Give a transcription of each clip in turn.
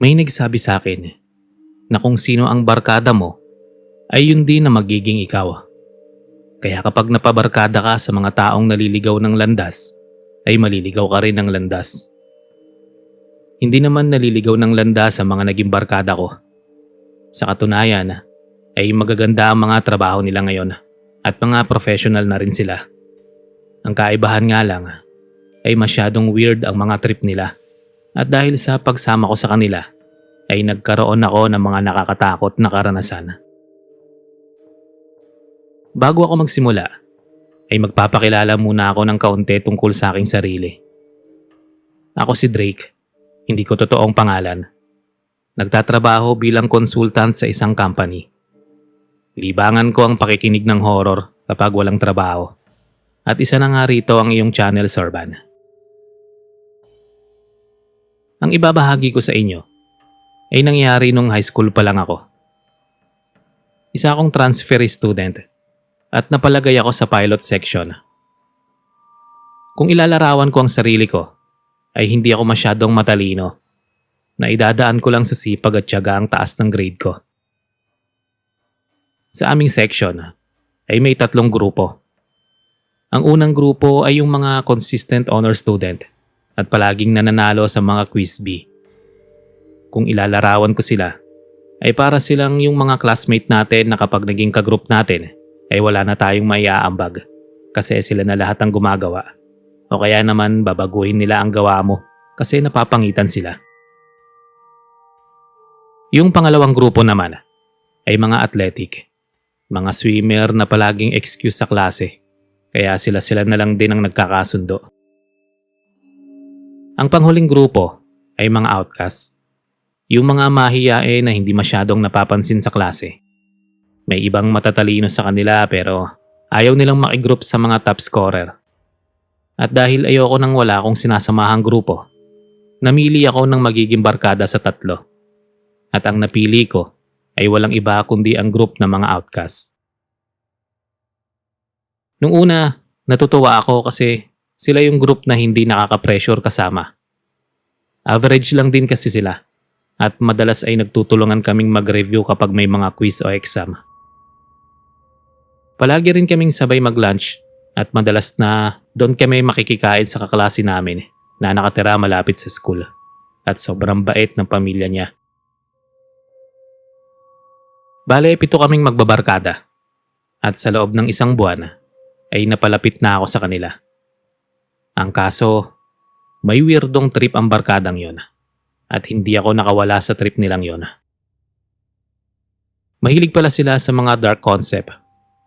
May nagsabi sa akin na kung sino ang barkada mo ay yun din na magiging ikaw. Kaya kapag napabarkada ka sa mga taong naliligaw ng landas, ay maliligaw ka rin ng landas. Hindi naman naliligaw ng landas sa mga naging barkada ko. Sa katunayan ay magaganda ang mga trabaho nila ngayon at mga professional na rin sila. Ang kaibahan nga lang ay masyadong weird ang mga trip nila. At dahil sa pagsama ko sa kanila, ay nagkaroon ako ng mga nakakatakot na karanasan. Bago ako magsimula, ay magpapakilala muna ako ng kaunti tungkol sa aking sarili. Ako si Drake, hindi ko totoong pangalan. Nagtatrabaho bilang consultant sa isang company. Libangan ko ang pakikinig ng horror kapag walang trabaho. At isa na nga rito ang iyong channel, Sorban. Ang ibabahagi ko sa inyo ay nangyari nung high school pa lang ako. Isa akong transferee student at napalagay ako sa pilot section. Kung ilalarawan ko ang sarili ko, ay hindi ako masyadong matalino. Naidadaan ko lang sa sipag at tiyaga ang taas ng grade ko. Sa aming section ay may 3 grupo. Ang unang grupo ay yung mga consistent honor student at palaging nananalo sa mga quiz bee. Kung ilalarawan ko sila, ay para silang yung mga classmate natin na kapag naging kagroup natin, ay wala na tayong maiaambag kasi sila na lahat ang gumagawa. O kaya naman babaguhin nila ang gawa mo kasi napapangitan sila. Yung pangalawang grupo naman ay mga athletic, mga swimmer na palaging excuse sa klase, kaya sila na lang din ang nagkakasundo. Ang panghuling grupo ay mga outcast. Yung mga mahiyain na hindi masyadong napapansin sa klase. May ibang matatalino sa kanila pero ayaw nilang makigroup sa mga top scorer. At dahil ayoko nang wala akong sinasamahang grupo, namili ako ng magiging barkada sa 3. At ang napili ko ay walang iba kundi ang group ng mga outcast. Nung una, natutuwa ako kasi sila yung group na hindi nakaka-pressure kasama. Average lang din kasi sila at madalas ay nagtutulungan kaming mag-review kapag may mga quiz o exam. Palagi rin kaming sabay mag-lunch at madalas na doon kami makikikain sa kaklase namin na nakatira malapit sa school at sobrang bait ng pamilya niya. Bale, 7 kaming magbabarkada at sa loob ng 1 buwan ay napalapit na ako sa kanila. Ang kaso, may weirdong trip ang barkadang yon at hindi ako nakawala sa trip nilang yon. Mahilig pala sila sa mga dark concept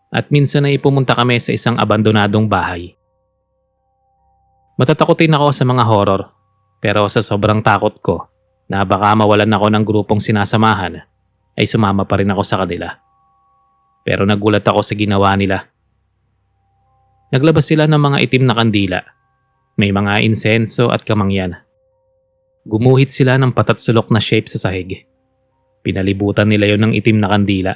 at minsan ay pumunta kami sa isang abandonadong bahay. Matatakotin ako sa mga horror pero sa sobrang takot ko na baka mawalan ako ng grupong sinasamahan ay sumama pa rin ako sa kanila. Pero nagulat ako sa ginawa nila. Naglabas sila ng mga itim na kandila. May mga insenso at kamangyan. Gumuhit sila ng patatsulok na shape sa sahig. Pinalibutan nila yon ng itim na kandila.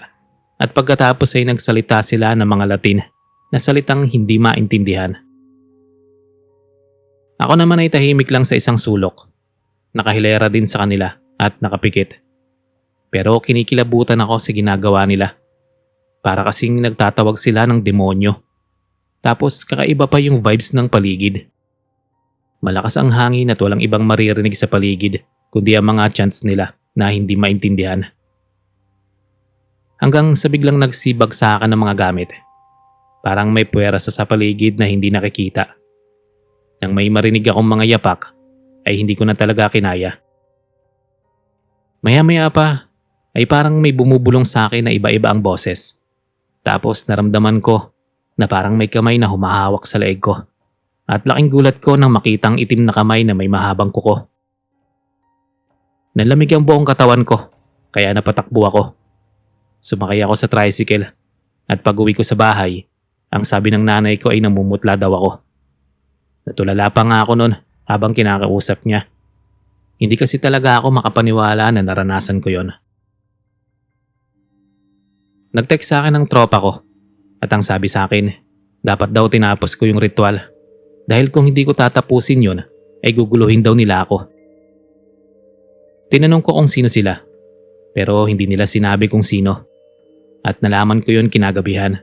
At pagkatapos ay nagsalita sila ng mga Latin na salitang hindi maintindihan. Ako naman ay tahimik lang sa isang sulok. Nakahilera din sa kanila at nakapikit. Pero kinikilabutan ako sa ginagawa nila. Para kasing nagtatawag sila ng demonyo. Tapos kakaiba pa yung vibes ng paligid. Malakas ang hangin at walang ibang maririnig sa paligid kundi ang mga chants nila na hindi maintindihan. Hanggang sa biglang nagsibag sa akin ng mga gamit. Parang may puwersa sa paligid na hindi nakikita. Nang may marinig akong mga yapak ay hindi ko na talaga kinaya. Maya-maya pa ay parang may bumubulong sa akin na iba-iba ang boses. Tapos naramdaman ko na parang may kamay na humahawak sa leeg ko. At laking gulat ko nang makitang itim na kamay na may mahabang kuko. Nalamig ang buong katawan ko kaya napatakbo ako. Sumakay ako sa tricycle at pag-uwi ko sa bahay, ang sabi ng nanay ko ay namumutla daw ako. Natulala pa nga ako noon habang kinakausap niya. Hindi kasi talaga ako makapaniwala na naranasan ko yon. Nag-text sa akin ng tropa ko at ang sabi sa akin, dapat daw tinapos ko yung ritual dahil kung hindi ko tatapusin yon ay guguluhin daw nila ako. Tinanong ko kung sino sila, pero hindi nila sinabi kung sino. At nalaman ko yun kinagabihan.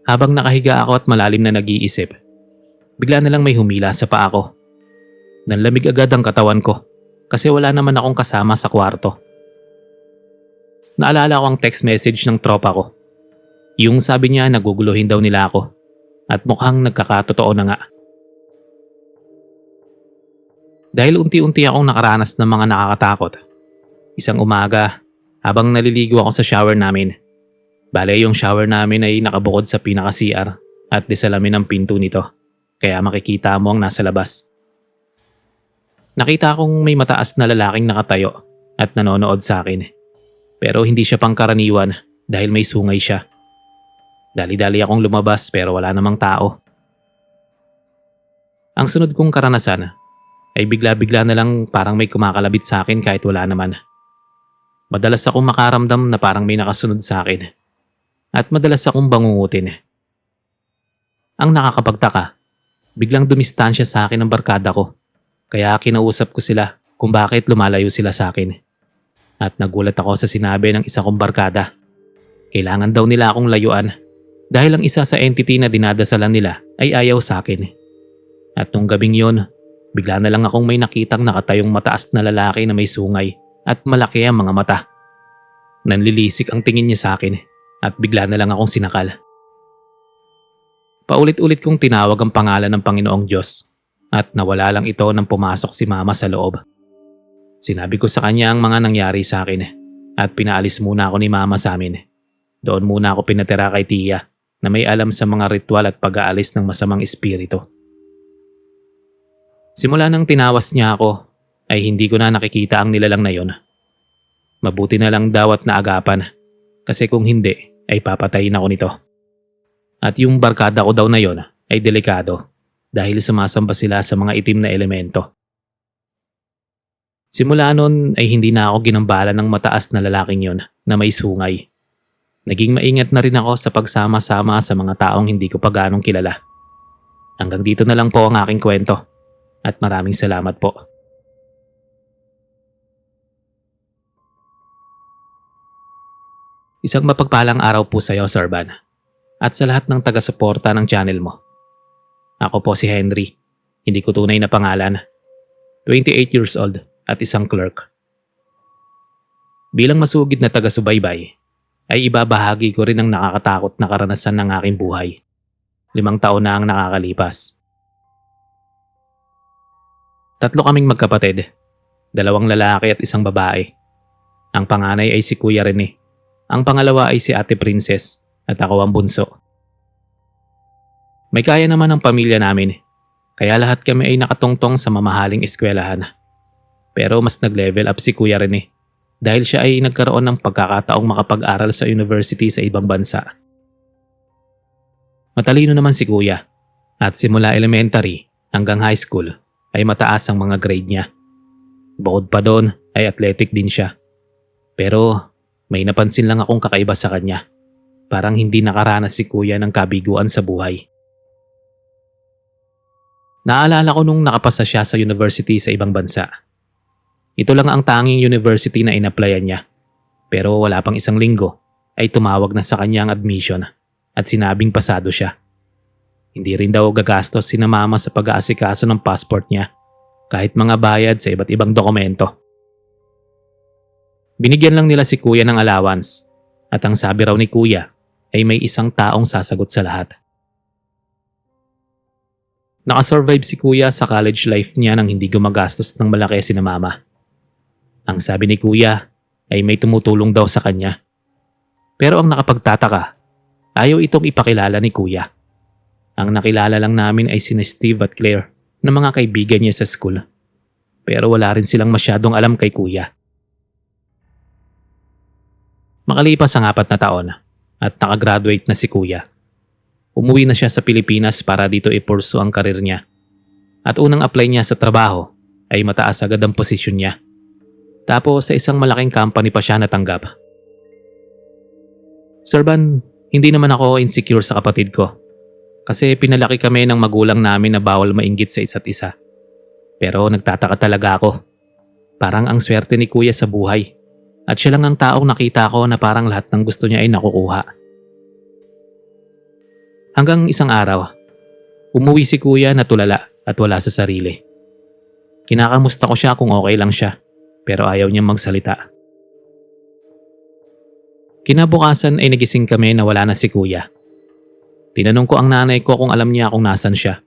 Habang nakahiga ako at malalim na nag-iisip, bigla na lang may humila sa paa ko. Nanlamig agad ang katawan ko kasi wala naman akong kasama sa kwarto. Naalala ko ang text message ng tropa ko. Yung sabi niya naguguluhin daw nila ako at mukhang nagkakatotoo na nga. Dahil unti-unti akong nakaranas ng mga nakakatakot. Isang umaga, habang naliligo ako sa shower namin. Bale yung shower namin ay nakabukod sa pinaka-CR at di salamin ang pinto nito. Kaya makikita mo ang nasa labas. Nakita kong may mataas na lalaking nakatayo at nanonood sa akin. Pero hindi siya pangkaraniwan dahil may sungay siya. Dali-dali akong lumabas pero wala namang tao. Ang sunod kong karanasan ay bigla-bigla na lang parang may kumakalabit sa akin kahit wala naman. Madalas akong makaramdam na parang may nakasunod sa akin. At madalas akong bangungutin. Ang nakakapagtaka, biglang dumistansya sa akin ang barkada ko. Kaya kinausap ko sila kung bakit lumalayo sila sa akin. At nagulat ako sa sinabi ng isa kong barkada. Kailangan daw nila akong layuan dahil ang isa sa entity na dinadasalan nila ay ayaw sa akin. At nung gabing yon, bigla na lang akong may nakitang nakatayong mataas na lalaki na may sungay at malaki ang mga mata. Nanlilisik ang tingin niya sa akin at bigla na lang akong sinakal. Paulit-ulit kong tinawag ang pangalan ng Panginoong Diyos at nawala lang ito nang pumasok si Mama sa loob. Sinabi ko sa kanya ang mga nangyari sa akin at pinaalis muna ako ni Mama sa amin. Doon muna ako pinatira kay Tia na may alam sa mga ritual at pag-aalis ng masamang espiritu. Simula nang tinawas niya ako ay hindi ko na nakikita ang nilalang na yon. Mabuti na lang daw at naagapan kasi kung hindi ay papatayin ako nito. At yung barkada ko daw na yon ay delikado dahil sumasamba sila sa mga itim na elemento. Simula nun ay hindi na ako ginambala ng mataas na lalaking yon na may sungay. Naging maingat na rin ako sa pagsama-sama sa mga taong hindi ko pa ganong kilala. Hanggang dito na lang po ang aking kwento at maraming salamat po. Isang mapagpalang araw po sa iyo, Sir Van, at sa lahat ng taga-suporta ng channel mo. Ako po si Henry, hindi ko tunay na pangalan, 28 years old at isang clerk. Bilang masugid na taga-subaybay, ay ibabahagi ko rin ang nakakatakot na karanasan ng aking buhay. 5 taon na ang nakakalipas. 3 kaming magkapatid, 2 lalaki at 1 babae. Ang panganay ay si Kuya Rene. Ang pangalawa ay si Ate Princess at ako ang bunso. May kaya naman ang pamilya namin, kaya lahat kami ay nakatungtong sa mamahaling eskwelahan. Pero mas nag-level up si Kuya Rene dahil siya ay nagkaroon ng pagkakataong makapag-aral sa university sa ibang bansa. Matalino naman si Kuya at simula elementary hanggang high school ay mataas ang mga grade niya. Bukod pa doon ay athletic din siya. Pero may napansin lang akong kakaiba sa kanya. Parang hindi nakaranas si Kuya ng kabiguan sa buhay. Naalala ko nung nakapasa siya sa university sa ibang bansa. Ito lang ang tanging university na in-applyan niya. Pero wala pang 1 linggo ay tumawag na sa kanya ang admission at sinabing pasado siya. Hindi rin daw gagastos sina Mama sa pag-aasikaso ng passport niya kahit mga bayad sa iba't ibang dokumento. Binigyan lang nila si Kuya ng allowance at ang sabi raw ni Kuya ay may 1 taong sasagot sa lahat. Nakasurvive si Kuya sa college life niya nang hindi gumagastos ng malaki sina Mama. Ang sabi ni Kuya ay may tumutulong daw sa kanya. Pero ang nakapagtataka, ayaw itong ipakilala ni Kuya. Ang nakilala lang namin ay sina Steve at Claire na mga kaibigan niya sa school. Pero wala rin silang masyadong alam kay Kuya. Makalipas ang 4 na taon at nakagraduate na si Kuya. Umuwi na siya sa Pilipinas para dito i-pursue ang karir niya. At unang apply niya sa trabaho ay mataas agad ang posisyon niya. Tapos sa isang malaking company pa siya natanggap. Sir Van, hindi naman ako insecure sa kapatid ko. Kasi pinalaki kami ng magulang namin na bawal mainggit sa isa't isa. Pero nagtataka talaga ako. Parang ang swerte ni kuya sa buhay. At siya lang ang taong nakita ko na parang lahat ng gusto niya ay nakukuha. Hanggang isang araw, umuwi si kuya na tulala at wala sa sarili. Kinakamusta ko siya kung okay lang siya, pero ayaw niyang magsalita. Kinabukasan ay nagising kami na wala na si kuya. Tinanong ko ang nanay ko kung alam niya kung nasan siya,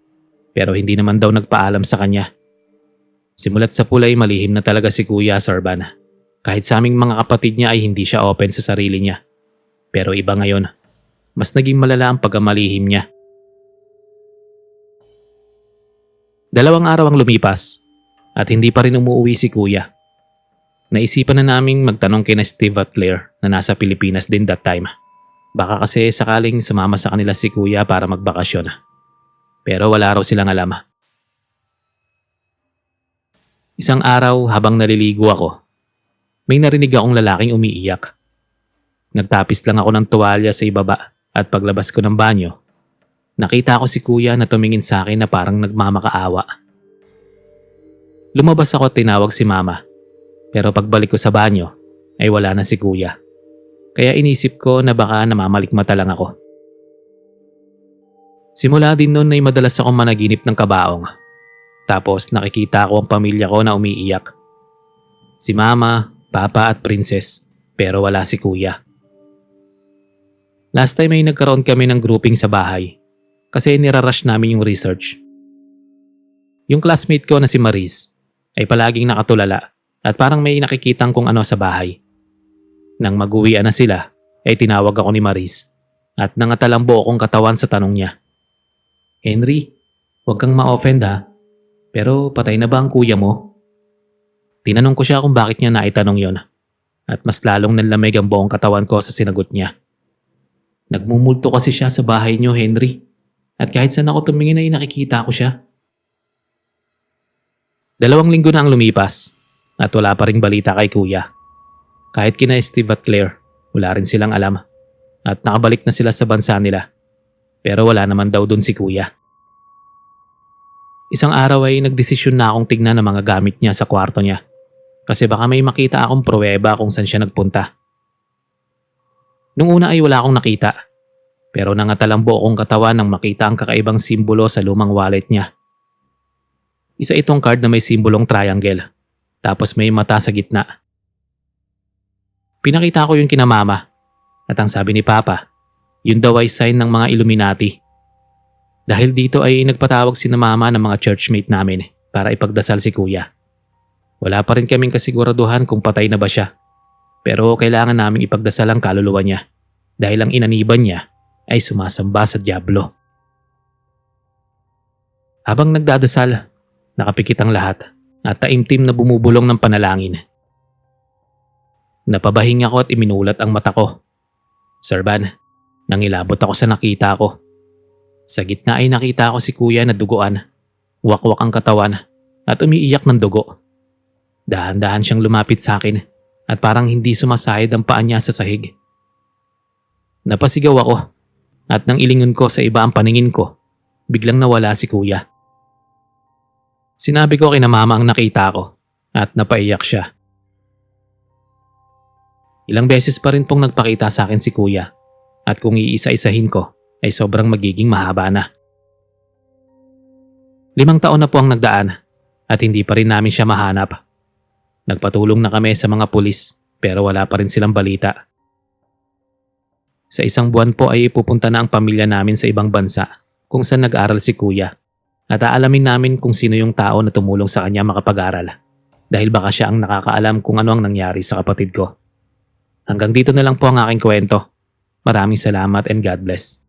pero hindi naman daw nagpaalam sa kanya. Simulat sa pulay malihim na talaga si kuya, Sorban. Kahit sa aming mga kapatid niya ay hindi siya open sa sarili niya. Pero iba ngayon, mas naging malala ang pagkamalihim niya. 2 araw ang lumipas at hindi pa rin umuwi si kuya. Naisipan na naming magtanong kina Steve at Claire na nasa Pilipinas din that time. Baka kasi sakaling sumama sa kanila si kuya para magbakasyon. Pero wala raw silang alam. Isang araw habang naliligo ako, may narinig akong lalaking umiiyak. Nagtapis lang ako ng tuwalya sa ibaba at paglabas ko ng banyo, nakita ko si kuya na tumingin sa akin na parang nagmamakaawa. Lumabas ako at tinawag si mama. Pero pagbalik ko sa banyo, ay wala na si kuya. Kaya inisip ko na baka namamalikmata lang ako. Simula din noon ay madalas akong managinip ng kabaong. Tapos nakikita ko ang pamilya ko na umiiyak. Si mama, papa at princess, pero wala si kuya. Last time ay nagkaroon kami ng grouping sa bahay kasi nirarush namin yung research. Yung classmate ko na si Maris ay palaging nakatulala at parang may nakikitang kung ano sa bahay. Nang mag-uwian na sila, ay tinawag ako ni Maris at nangatalambo akong katawan sa tanong niya. Henry, huwag kang ma-offend ha, pero patay na ba ang kuya mo? Tinanong ko siya kung bakit niya naitanong yon at mas lalong nanlamig ang buong katawan ko sa sinagot niya. Nagmumulto kasi siya sa bahay niyo, Henry, at kahit saan ako tumingin ay nakikita ko siya. 2 linggo na ang lumipas at wala pa ring balita kay kuya. Kahit kina Steve at Claire, wala rin silang alam at nakabalik na sila sa bansa nila. Pero wala naman daw dun si kuya. Isang araw ay nagdesisyon na akong tignan ang mga gamit niya sa kwarto niya kasi baka may makita akong pruweba kung saan siya nagpunta. Nung una ay wala akong nakita pero nangatalambo akong katawan nang makita ang kakaibang simbolo sa lumang wallet niya. Isa itong card na may simbolong triangle. Tapos may mata sa gitna. Pinakita ko yun kina mama at ang sabi ni papa, yun daw ay sign ng mga Illuminati. Dahil dito ay nagpatawag si na mama ng mga churchmate namin para ipagdasal si kuya. Wala pa rin kaming kasiguraduhan kung patay na ba siya. Pero kailangan naming ipagdasal ang kaluluwa niya dahil ang inaniban niya ay sumasamba sa dyablo. Habang nagdadasal, nakapikit ang lahat at taimtim na bumubulong ng panalangin. Napabahing ako at iminulat ang mata ko. Sorban, nangilabot ako sa nakita ko. Sa gitna ay nakita ko si kuya na duguan, wakwak ang katawan at umiiyak ng dugo. Dahan-dahan siyang lumapit sa akin at parang hindi sumasayad ang paa niya sa sahig. Napasigaw ako at nang ilingon ko sa iba ang paningin ko, biglang nawala si kuya. Sinabi ko kina mama ang nakita ko at napaiyak siya. Ilang beses pa rin pong nagpakita sa akin si kuya at kung iisa-isahin ko ay sobrang magiging mahaba na. 5 taon na po ang nagdaan at hindi pa rin namin siya mahanap. Nagpatulong na kami sa mga pulis pero wala pa rin silang balita. Sa 1 buwan po ay pupunta na ang pamilya namin sa ibang bansa kung saan nag-aral si kuya. At aalamin namin kung sino yung tao na tumulong sa kanya makapag-aral dahil baka siya ang nakakaalam kung ano ang nangyari sa kapatid ko. Hanggang dito na lang po ang aking kwento. Maraming salamat and God bless.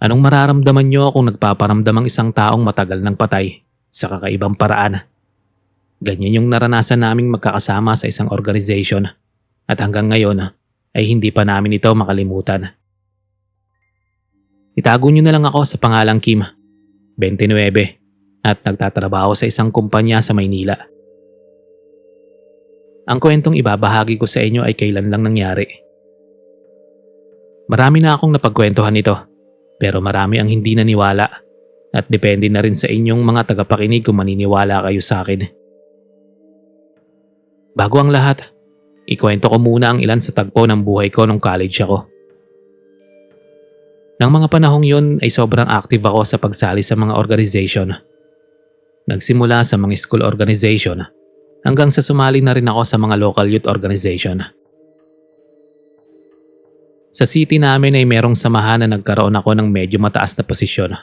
Anong mararamdaman nyo kung nagpaparamdam ang isang taong matagal ng patay sa kakaibang paraan? Ganyan yung naranasan naming magkakasama sa isang organization at hanggang ngayon ay hindi pa namin ito makalimutan. Itago nyo na lang ako sa pangalang Kim, 29, at nagtatrabaho sa isang kumpanya sa Maynila. Ang kwentong ibabahagi ko sa inyo ay kailan lang nangyari. Marami na akong napagkwentuhan nito, pero marami ang hindi naniwala. At depende na rin sa inyong mga tagapakinig kung maniniwala kayo sa akin. Bago ang lahat, ikwento ko muna ang ilan sa tagpo ng buhay ko nung college ako. Nang mga panahong yun ay sobrang active ako sa pagsali sa mga organization. Nagsimula sa mga school organization hanggang sa sumali na rin ako sa mga local youth organization. Sa city namin ay merong samahan na nagkaroon ako ng medyo mataas na posisyon.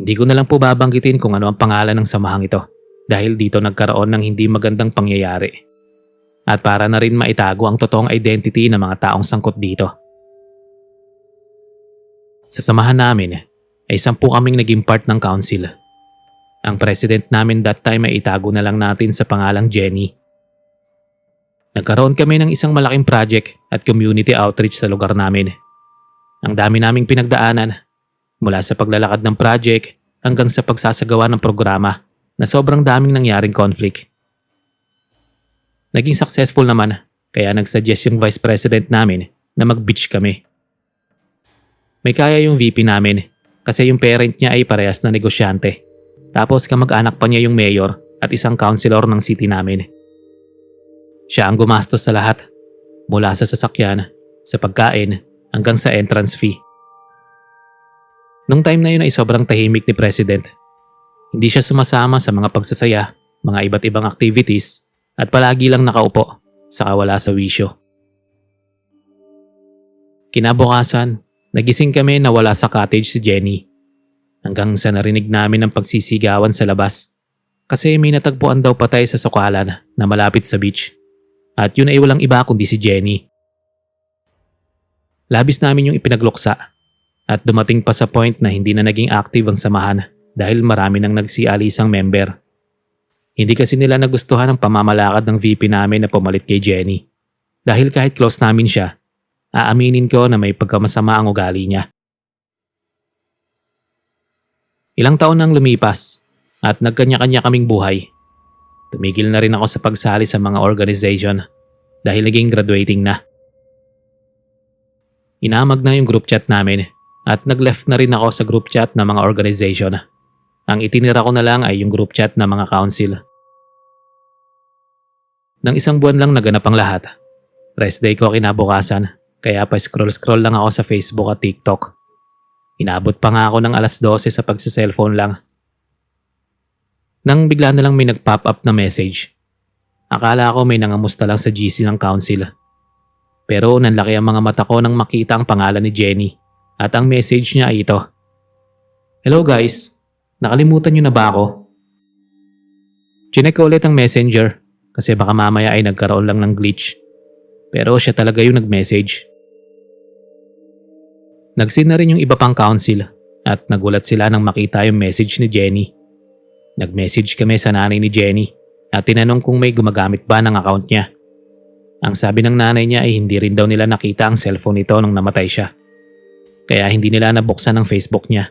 Hindi ko na lang po babanggitin kung ano ang pangalan ng samahang ito dahil dito nagkaroon ng hindi magandang pangyayari. At para na rin maitago ang totoong identity ng mga taong sangkot dito. Sa samahan namin ay 10 kaming naging part ng council. Ang president namin that time ay itago na lang natin sa pangalang Jenny. Nagkaroon kami ng isang malaking project at community outreach sa lugar namin. Ang dami naming pinagdaanan mula sa paglalakad ng project hanggang sa pagsasagawa ng programa na sobrang daming nangyaring conflict. Naging successful naman kaya nagsuggest yung vice president namin na mag-beach kami. May kaya yung VP namin kasi yung parent niya ay parehas na negosyante. Tapos kamag-anak pa niya yung mayor at isang councilor ng city namin. Siya ang gumastos sa lahat, mula sa sasakyan, sa pagkain, hanggang sa entrance fee. Nung time na yun ay sobrang tahimik ni President. Hindi siya sumasama sa mga pagsasaya, mga iba't ibang activities, at palagi lang nakaupo, saka wala sa wisyo. Kinabukasan, nagising kami na wala sa cottage si Jenny. Hanggang sa narinig namin ang pagsisigawan sa labas. Kasi may natagpuan daw patay sa sukalan na malapit sa beach. At yun ay walang iba kundi si Jenny. Labis namin yung ipinagluksa. At dumating pa sa point na hindi na naging active ang samahan dahil marami nang nagsialisang member. Hindi kasi nila nagustuhan ang pamamalakad ng VP namin na pumalit kay Jenny. Dahil kahit close namin siya, aaminin ko na may pagkamasama ang ugali niya. Ilang taon nang lumipas at nagkanya-kanya kaming buhay. Tumigil na rin ako sa pagsali sa mga organization dahil naging graduating na. Inamag na yung group chat namin at nag-left na rin ako sa group chat ng mga organization. Ang itinira ko na lang ay yung group chat ng mga council. Nang 1 buwan lang naganap ang lahat. Rest day ko kinabukasan kaya pa scroll-scroll lang ako sa Facebook at TikTok. Inabot pa nga ako ng alas 12 sa pagsa-cellphone lang. Nang bigla na lang may nag-pop up na message. Akala ko may nangamusta lang sa GC ng council. Pero nanlaki ang mga mata ko nang makita ang pangalan ni Jenny at ang message niya ay ito. Hello guys, nakalimutan niyo na ba ako? Chinek ko ulit ang messenger kasi baka mamaya ay nagkaroon lang ng glitch. Pero siya talaga yung nag-message. Nag-send na rin yung iba pang council at nagulat sila nang makita yung message ni Jenny. Nag-message kami sa nanay ni Jenny at tinanong kung may gumagamit ba ng account niya. Ang sabi ng nanay niya ay hindi rin daw nila nakita ang cellphone nito nung namatay siya. Kaya hindi nila nabuksan ang Facebook niya.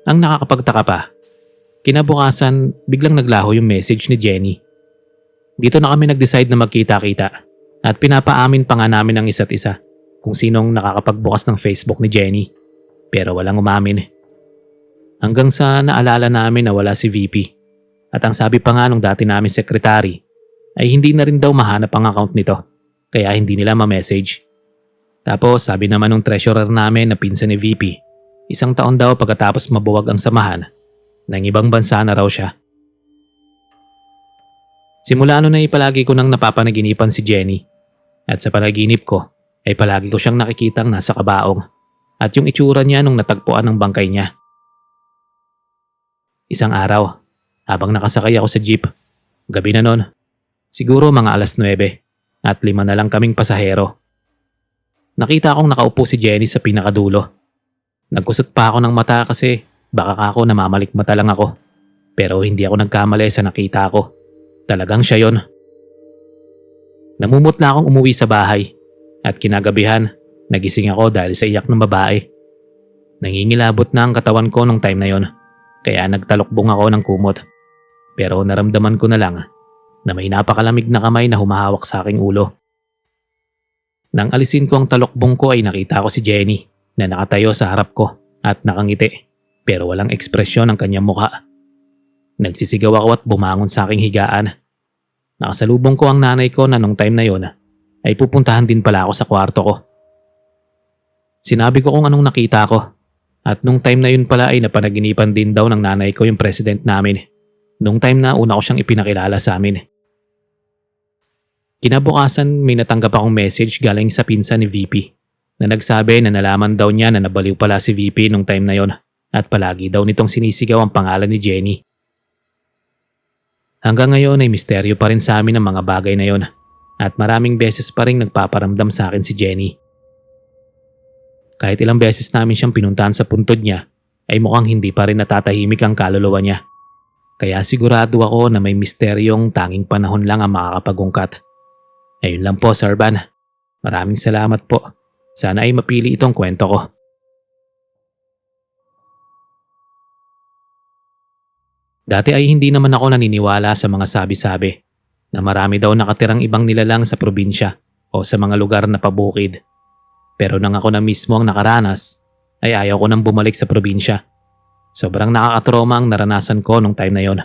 Ang nakakapagtaka pa, kinabukasan biglang naglaho yung message ni Jenny. Dito na kami nag-decide na magkita-kita at pinapaamin pa nga namin ang isa't isa kung sinong nakakapagbukas ng Facebook ni Jenny. Pero walang umamin. Hanggang sa naalala namin na wala si VP. At ang sabi pa nga nung dati namin sekretary ay hindi na rin daw mahanap ang account nito kaya hindi nila ma-message. Tapos sabi naman nung treasurer namin na pinsan ni VP, 1 taon daw pagkatapos mabuwag ang samahan, ng ibang bansa na raw siya. Simula noon ay palagi ko nang napapanaginipan si Jenny at sa panaginip ko ay palagi ko siyang nakikitang nasa kabaong at yung itsura niya nung natagpuan ng bangkay niya. Isang araw, habang nakasakay ako sa jeep, gabi na nun, siguro mga alas 9 at 5 na lang kaming pasahero. Nakita akong nakaupo si Jenny sa pinakadulo. Nagkusot pa ako ng mata kasi baka ako namamalikmata lang ako. Pero hindi ako nagkamali sa nakita ko. Talagang siya yon. Namumutla akong umuwi sa bahay at kinagabihan, nagising ako dahil sa iyak ng babae. Nangingilabot na ang katawan ko nung time na yon. Kaya nagtalokbong ako ng kumot. Pero naramdaman ko na lang na may napakalamig na kamay na humahawak sa aking ulo. Nang alisin ko ang talokbong ko ay nakita ko si Jenny na nakatayo sa harap ko at nakangiti pero walang ekspresyon ang kanyang mukha. Nagsisigaw ako at bumangon sa aking higaan. Nakasalubong ko ang nanay ko na nung time na yon ay pupuntahan din pala ako sa kwarto ko. Sinabi ko kung anong nakita ko at nung time na yun pala ay napanaginipan din daw ng nanay ko yung president namin. Nung time na una ko siyang ipinakilala sa amin. Kinabukasan may natanggap akong message galing sa pinsan ni VP na nagsabi na nalaman daw niya na nabaliw pala si VP nung time na yon at palagi daw nitong sinisigaw ang pangalan ni Jenny. Hanggang ngayon ay misteryo pa rin sa amin ang mga bagay na yon at maraming beses pa rin nagpaparamdam sa akin si Jenny. Kahit ilang beses namin siyang pinuntahan sa puntod niya ay mukhang hindi pa rin natatahimik ang kaluluwa niya. Kaya sigurado ako na may misteryong tanging panahon lang ang makakapagungkat. Ayun lang po, Sir Van. Maraming salamat po. Sana ay mapili itong kwento ko. Dati ay hindi naman ako naniniwala sa mga sabi-sabi na marami daw nakatirang ibang nilalang sa probinsya o sa mga lugar na pabukid. Pero nang ako na mismo ang nakaranas, ay ayaw ko nang bumalik sa probinsya. Sobrang nakakatroma ang naranasan ko nung time na yon.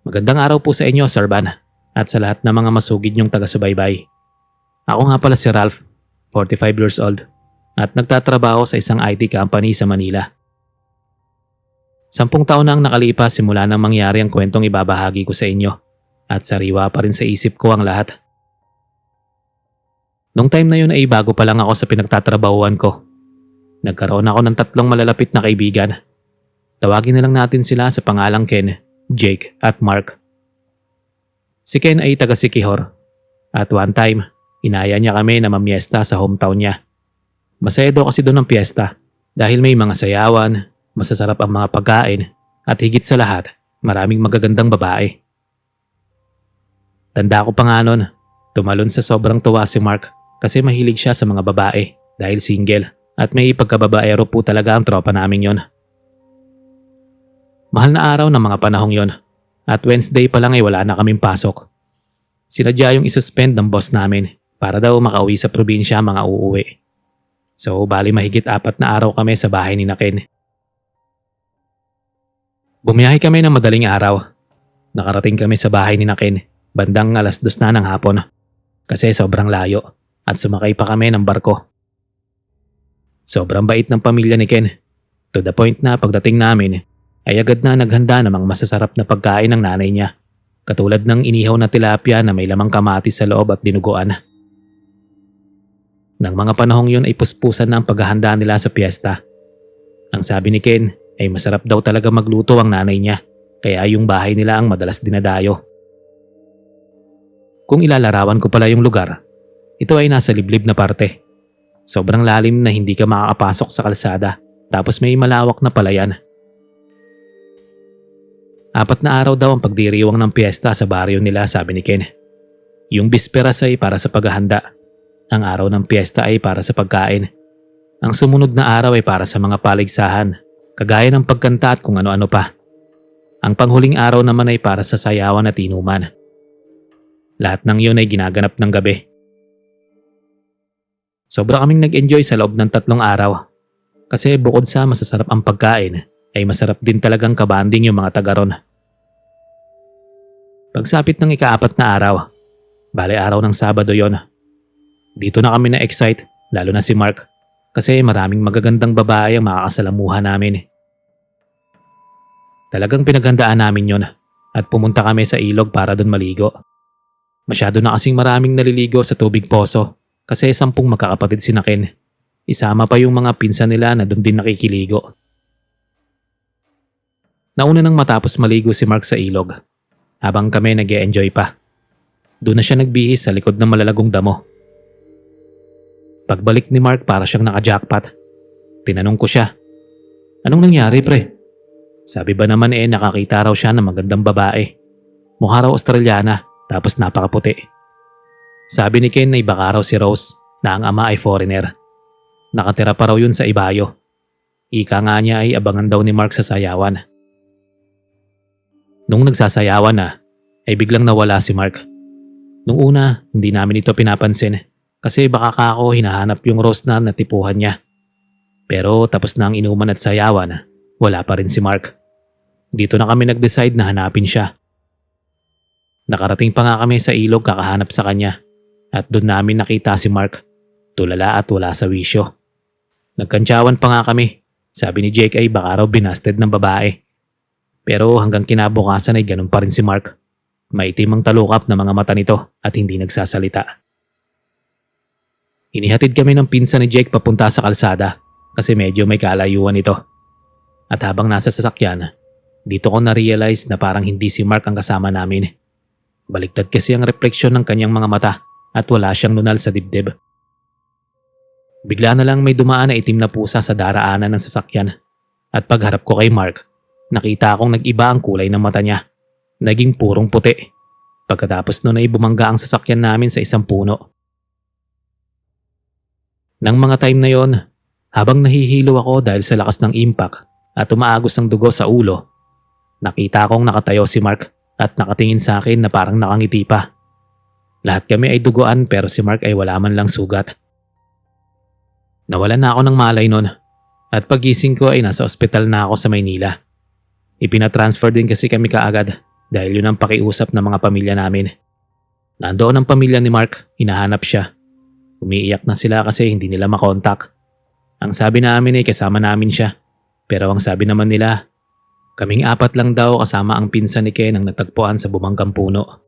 Magandang araw po sa inyo, Sir Van, at sa lahat ng mga masugid niyong taga-subaybay. Ako nga pala si Ralph, 45 years old, at nagtatrabaho sa isang IT company sa Manila. 10 taon na ang nakalipas simula nang mangyari ang kwentong ibabahagi ko sa inyo, at sariwa pa rin sa isip ko ang lahat. Nung time na yun ay bago pa lang ako sa pinagtatrabahuan ko. Nagkaroon ako ng 3 malalapit na kaibigan. Tawagin na lang natin sila sa pangalang Ken, Jake at Mark. Si Ken ay taga Siquijor at one time, inaya niya kami na mamiesta sa hometown niya. Masaya daw kasi doon ang piyesta dahil may mga sayawan, masasarap ang mga pagkain at higit sa lahat, maraming magagandang babae. Tanda ko pa nga nun, tumalon sa sobrang tuwa si Mark kasi mahilig siya sa mga babae dahil single at may pagkababaero po talaga ang tropa namin yon. Mahal na araw ng mga panahong yon. At Wednesday pa lang ay wala na kaming pasok. Sinadya yung isuspend ng boss namin para daw makauwi sa probinsya mga uuwi. So bali mahigit 4 na araw kami sa bahay ni Ken. Bumiyahe kami ng madaling araw. Nakarating kami sa bahay ni Ken bandang 2:00 na ng hapon kasi sobrang layo at sumakay pa kami ng barko. Sobrang bait ng pamilya ni Ken. To the point na pagdating namin ay agad na naghanda namang masasarap na pagkain ng nanay niya. Katulad ng inihaw na tilapia na may lamang kamatis sa loob at dinuguan. Nang mga panahong yun ay puspusan na ang paghahanda nila sa piyesta. Ang sabi ni Ken ay masarap daw talaga magluto ang nanay niya kaya yung bahay nila ang madalas dinadayo. Kung ilalarawan ko pala yung lugar, ito ay nasa liblib na parte. Sobrang lalim na hindi ka makakapasok sa kalsada tapos may malawak na palayan. 4 na araw daw ang pagdiriwang ng piyesta sa baryo nila, sabi ni Ken. Yung bisperas ay para sa paghahanda. Ang araw ng piyesta ay para sa pagkain. Ang sumunod na araw ay para sa mga paligsahan, kagaya ng pagkanta at kung ano-ano pa. Ang panghuling araw naman ay para sa sayawan at inuman. Lahat ng yun ay ginaganap ng gabi. Sobra kaming nag-enjoy sa loob ng 3 araw. Kasi bukod sa masasarap ang pagkain, ay masarap din talagang kabanding yung mga taga ron. Pagsapit ng ika-4 na araw, bale araw ng Sabado yon. Dito na kami na-excite, lalo na si Mark, kasi maraming magagandang babae ang makakasalamuha namin. Talagang pinaghandaan namin yon at pumunta kami sa ilog para doon maligo. Masyado na kasing maraming naliligo sa tubig poso kasi 10 magkakapatid si Ken. Isama pa yung mga pinsan nila na doon din nakikiligo. Nauna nang matapos maligo si Mark sa ilog, habang kami nag-e-enjoy pa. Doon na siya nagbihis sa likod ng malalagong damo. Pagbalik ni Mark para siyang naka-jackpot. Tinanong ko siya, "Anong nangyari, pre?" Sabi ba naman nakakita raw siya ng magandang babae. Mukha raw Australiana tapos napakaputi. Sabi ni Ken ay baka raw si Rose na ang ama ay foreigner. Nakatira pa raw yun sa Ibayo. Ika nga niya ay abangan daw ni Mark sa sayawan. Nung nagsasayawan na, ay biglang nawala si Mark. Nung una, hindi namin ito pinapansin kasi baka kako hinahanap yung Rose na natipuhan niya. Pero tapos na ang inuman at sayawan, wala pa rin si Mark. Dito na kami nag-decide na hanapin siya. Nakarating pa nga kami sa ilog kakahanap sa kanya at doon namin nakita si Mark. Tulala at wala sa wisyo. Nagkantsawan pa nga kami. Sabi ni Jake ay baka raw binasted ng babae. Pero hanggang kinabukasan ay ganun pa rin si Mark. Maitim ang talukap na mga mata nito at hindi nagsasalita. Inihatid kami ng pinsan ni Jake papunta sa kalsada kasi medyo may kalayuan ito. At habang nasa sasakyan, dito ko na-realize na parang hindi si Mark ang kasama namin. Baliktad kasi ang refleksyon ng kanyang mga mata at wala siyang nunal sa dibdib. Bigla na lang may dumaan na itim na pusa sa daraanan ng sasakyan at pagharap ko kay Mark, nakita akong nag-iba ang kulay ng mata niya. Naging purong puti. Pagkatapos noon ay bumangga ang sasakyan namin sa isang puno. Nang mga time na yon, habang nahihilo ako dahil sa lakas ng impact at umaagos ang dugo sa ulo, nakita kong nakatayo si Mark at nakatingin sa akin na parang nakangiti pa. Lahat kami ay duguan pero si Mark ay wala man lang sugat. Nawalan na ako ng malay noon at pagising ko ay nasa ospital na ako sa Maynila. Ipinatransfer din kasi kami kaagad dahil yun ang pakiusap ng mga pamilya namin. Nandoon ang pamilya ni Mark, hinahanap siya. Umiiyak na sila kasi hindi nila makontak. Ang sabi namin ay kasama namin siya. Pero ang sabi naman nila, kaming 4 lang daw kasama ang pinsan ni Ken ang natagpuan sa bumanggang puno.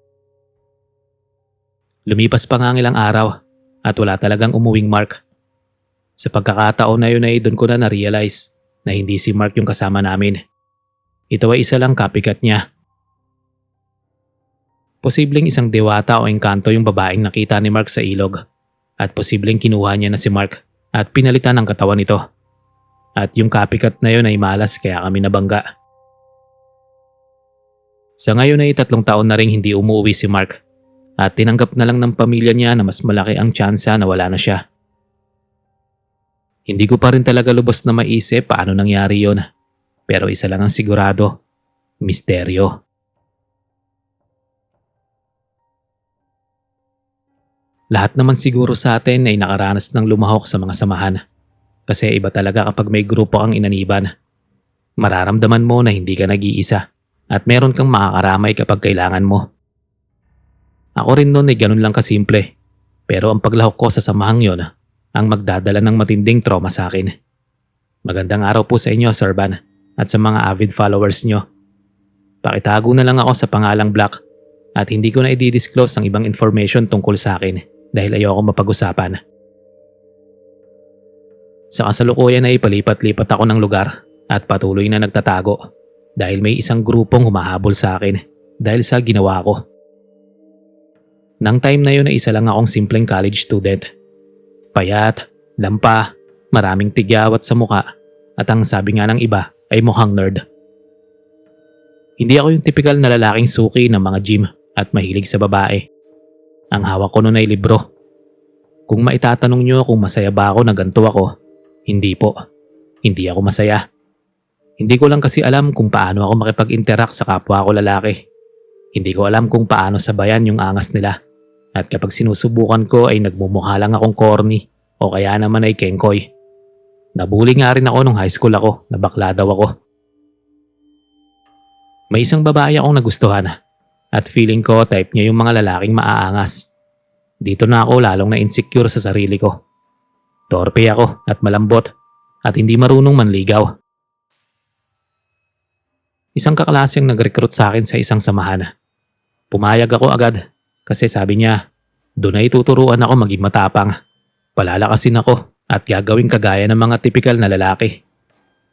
Lumipas pa nga ang ilang araw at wala talagang umuwing Mark. Sa pagkakataon na yun ay doon ko na na-realize na hindi si Mark yung kasama namin. Ito ay isa lang copycat niya. Posibleng isang dewata o engkanto yung babaeng nakita ni Mark sa ilog at posibleng kinuha niya na si Mark at pinalitan ang katawan nito. At yung copycat na yun ay malas kaya kami nabangga. Sa ngayon ay 3 taon na ring hindi umuwi si Mark at tinanggap na lang ng pamilya niya na mas malaki ang tsansa na wala na siya. Hindi ko pa rin talaga lubos na maisip paano nangyari yon. Pero isa lang ang sigurado, misteryo. Lahat naman siguro sa atin ay nakaranas ng lumahok sa mga samahan. Kasi iba talaga kapag may grupo kang inaniban. Mararamdaman mo na hindi ka nag-iisa at meron kang makakaramay kapag kailangan mo. Ako rin noon ay ganun lang kasimple. Pero ang paglahok ko sa samahang yon ang magdadala ng matinding trauma sa akin. Magandang araw po sa inyo, Sir Van, at sa mga avid followers nyo. Pakitago na lang ako sa pangalang Black at hindi ko na i-disclose ang ibang information tungkol sa akin dahil ayoko mapag-usapan. Sa kasalukuyan ay palipat-lipat ako ng lugar at patuloy na nagtatago dahil may isang grupong humahabol sa akin dahil sa ginawa ko. Nang time na yun ay isa lang akong simpleng college student. Payat, lampa, maraming tigyawat sa muka at ang sabi nga ng iba ay mukhang nerd. Hindi ako yung typical na lalaking suki ng mga gym at mahilig sa babae. Ang hawak ko noon ay libro. Kung maitatanong nyo kung masaya ba ako na ganito ako, hindi po. Hindi ako masaya. Hindi ko lang kasi alam kung paano ako makipag-interact sa kapwa ko lalaki. Hindi ko alam kung paano sabayan yung angas nila. At kapag sinusubukan ko ay nagmumukha lang akong corny o kaya naman ay kengkoy. Nabully nga rin ako nung high school ako na bakla daw ako. May isang babae akong nagustuhan at feeling ko type niya yung mga lalaking maaangas. Dito na ako lalong na insecure sa sarili ko. Torpe ako at malambot at hindi marunong manligaw. Isang kaklase ang nag-recruit sa akin sa isang samahan. Pumayag ako agad. Kasi sabi niya, doon ay tuturuan ako maging matapang. Palalakasin ako at gagawing kagaya ng mga typical na lalaki.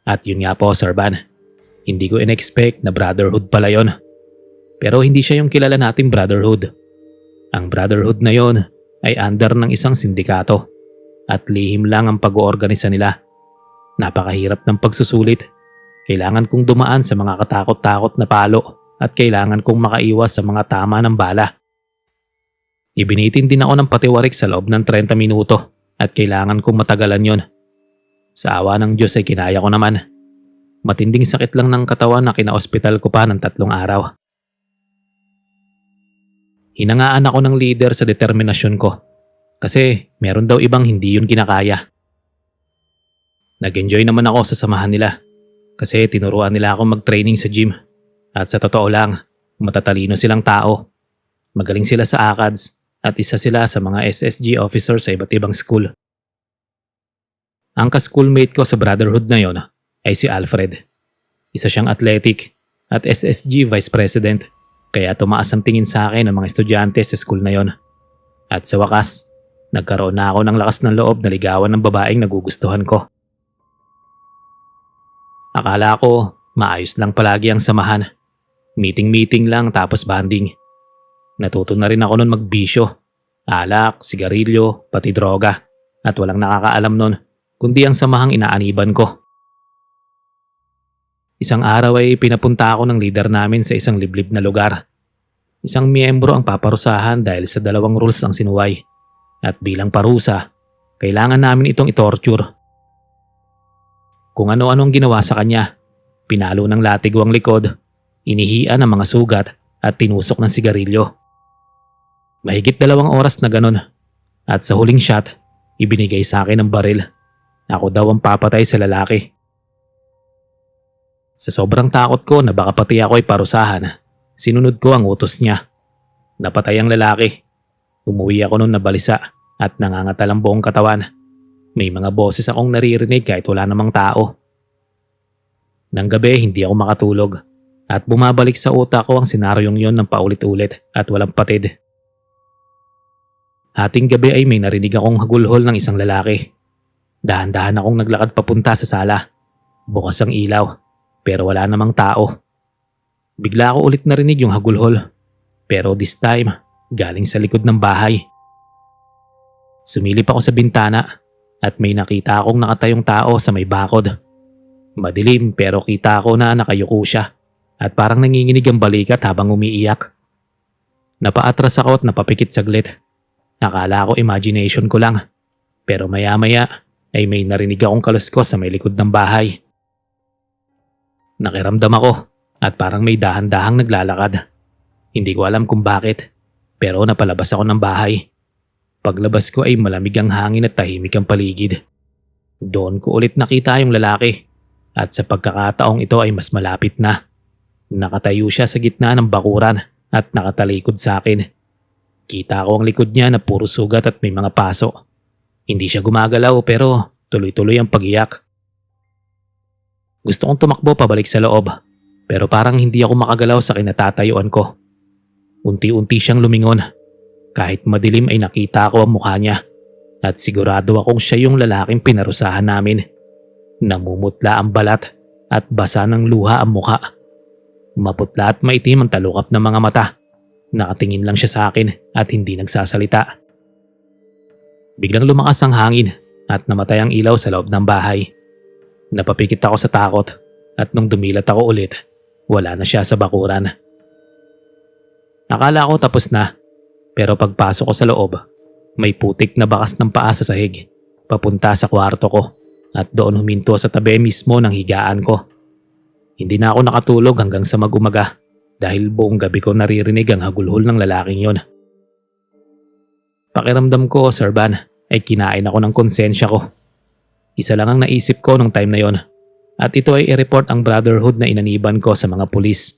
At yun nga po, Sir Van. Hindi ko in-expect na brotherhood pala yon. Pero hindi siya yung kilala nating brotherhood. Ang brotherhood na yon ay under ng isang sindikato. At lihim lang ang pag-oorganisa nila. Napakahirap ng pagsusulit. Kailangan kong dumaan sa mga katakot-takot na palo at kailangan kong makaiwas sa mga tama ng bala. Ibinitin din ako ng patiwarik sa loob ng 30 minuto at kailangan kong matagalan yon. Sa awa ng Diyos ay kinaya ko naman. Matinding sakit lang ng katawan na kinaospital ko pa ng 3 araw. Hinangaan ako ng leader sa determinasyon ko kasi meron daw ibang hindi yun kinakaya. Nag-enjoy naman ako sa samahan nila kasi tinuruan nila akong mag-training sa gym. At sa totoo lang, matatalino silang tao. Magaling sila sa ACADS at isa sila sa mga SSG officer sa iba't ibang school. Ang ka-schoolmate ko sa brotherhood na yon ay si Alfred. Isa siyang athletic at SSG vice president, kaya tumaas ang tingin sa akin ng mga estudyante sa school na yon. At sa wakas, nagkaroon na ako ng lakas ng loob na ligawan ng babaeng nagugustuhan ko. Akala ko maayos lang palagi ang samahan. Meeting-meeting lang tapos banding. Natuto na rin ako nun magbisyo. Alak, sigarilyo, pati droga. At walang nakakaalam nun kundi ang samahang inaaniban ko. Isang araw ay pinapunta ako ng leader namin sa isang liblib na lugar. Isang miyembro ang paparusahan dahil sa 2 rules ang sinuway. At bilang parusa, kailangan namin itong itorture. Kung ano-anong ginawa sa kanya, pinalo ng latigo ang likod, inihian ang mga sugat at tinusok ng sigarilyo. Mahigit 2 oras na ganun. At sa huling shot, ibinigay sa akin ang baril. Ako daw ang papatay sa lalaki. Sa sobrang takot ko na baka pati ako ay parusahan, sinunod ko ang utos niya. Napatay ang lalaki. Umuwi ako noon na balisa at nangangatal ang buong katawan. May mga boses akong naririnig kahit wala namang tao. Nang gabi hindi ako makatulog at bumabalik sa utak ko ang senaryong yon ng paulit-ulit at walang patid. Hating gabi ay may narinig akong hagulhol ng isang lalaki. Dahan-dahan akong naglakad papunta sa sala. Bukas ang ilaw pero wala namang tao. Bigla ako ulit narinig yung hagulhol pero this time galing sa likod ng bahay. Sumilip ako sa bintana at may nakita akong nakatayong tao sa may bakod. Madilim pero kita ko na nakayuko siya at parang nanginginig ang balikat habang umiiyak. Napaatras ako at napapikit saglit. Akala ko imagination ko lang pero maya-maya ay may narinig akong kaluskos sa may likod ng bahay. Nakiramdam ako at parang may dahan-dahang naglalakad. Hindi ko alam kung bakit pero napalabas ako ng bahay. Paglabas ko ay malamig ang hangin at tahimik ang paligid. Doon ko ulit nakita yung lalaki at sa pagkakataong ito ay mas malapit na. Nakatayo siya sa gitna ng bakuran at nakatalikod sa akin. Kita ko ang likod niya na puro sugat at may mga paso. Hindi siya gumagalaw pero tuloy-tuloy ang pagiyak. Gusto kong tumakbo pabalik sa loob pero parang hindi ako makagalaw sa kinatatayuan ko. Unti-unti siyang lumingon. Kahit madilim ay nakita ko ang mukha niya at sigurado akong siya yung lalaking pinarusahan namin. Namumutla ang balat at basa ng luha ang mukha. Maputla at maitim ang talukap ng mga mata. Nakatingin lang siya sa akin at hindi nagsasalita. Biglang lumakas ang hangin at namatay ang ilaw sa loob ng bahay. Napapikit ako sa takot at nung dumilat ako ulit, wala na siya sa bakuran. Akala ko tapos na pero pagpasok ko sa loob, may putik na bakas ng paa sa sahig papunta sa kwarto ko at doon huminto sa tabi mismo ng higaan ko. Hindi na ako nakatulog hanggang sa mag-umaga dahil buong gabi ko naririnig ang hagulhol ng lalaking yon. Pakiramdam ko, Sir Van, ay kinain ako ng konsensya ko. Isa lang ang naisip ko nung time na yon at ito ay i-report ang brotherhood na inaniban ko sa mga pulis.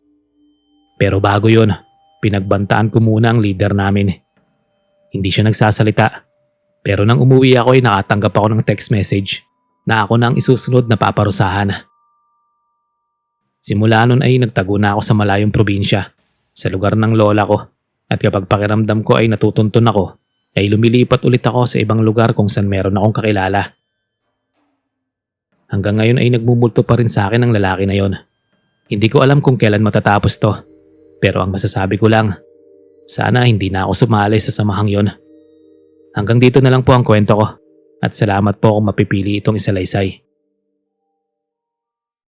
Pero bago yon, pinagbantaan ko muna ang leader namin. Hindi siya nagsasalita pero nang umuwi ako ay nakatanggap ako ng text message na ako na ang isusunod na paparusahan. Simula nun ay nagtago na ako sa malayong probinsya sa lugar ng lola ko at kapag pakiramdam ko ay natutunton ako ay lumilipat ulit ako sa ibang lugar kung saan meron akong kakilala. Hanggang ngayon ay nagmumulto pa rin sa akin ang lalaki na yon. Hindi ko alam kung kailan matatapos to pero ang masasabi ko lang, sana hindi na ako sumali sa samahang yon. Hanggang dito na lang po ang kwento ko at salamat po kung mapipili itong isalaysay.